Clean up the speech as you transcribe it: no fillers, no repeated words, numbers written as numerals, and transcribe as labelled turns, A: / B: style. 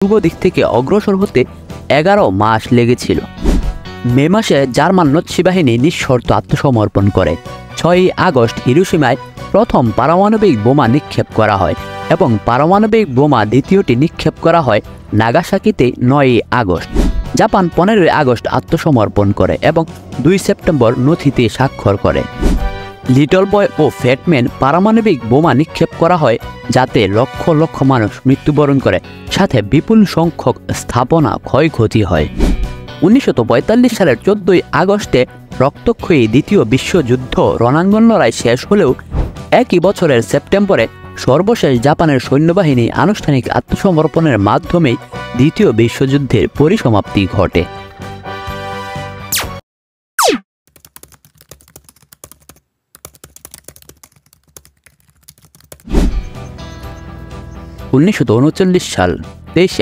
A: পূর্ব দিক থেকে অগ্রসর হতে 11 মাস লেগেছিল। মে মাসে জার্মান নাৎসি বাহিনী নিঃশর্ত আত্মসমর্পণ করে। 6 আগস্ট হিরোশিমায় প্রথম পারমাণবিক বোমা নিক্ষেপ করা হয় এবং পারমাণবিক বোমা দ্বিতীয়টি নিক্ষেপ করা হয় নাগাসাকিতে 9 আগস্ট। জাপান 15 আগস্ট আত্মসমর্পণ করে এবং 2 সেপ্টেম্বর নথিতে স্বাক্ষর করে। লিটল বয় ও ফ্যাটম্যান পারমাণবিক বোমা নিক্ষেপ করা হয় যাতে লক্ষ লক্ষ মানুষ মৃত্যুবরণ করে, সাথে বিপুল সংখ্যক স্থাপনা ক্ষয়ক্ষতি হয়। 1945 সালের 14 আগস্টে রক্তক্ষয়ী দ্বিতীয় বিশ্বযুদ্ধ রণাঙ্গন লড়াই শেষ হলেও একই বছরের সেপ্টেম্বরে সর্বশেষ জাপানের সৈন্যবাহিনী আনুষ্ঠানিক আত্মসমর্পণের মাধ্যমেই দ্বিতীয় বিশ্বযুদ্ধের পরিসমাপ্তি ঘটে। 1939 সাল 23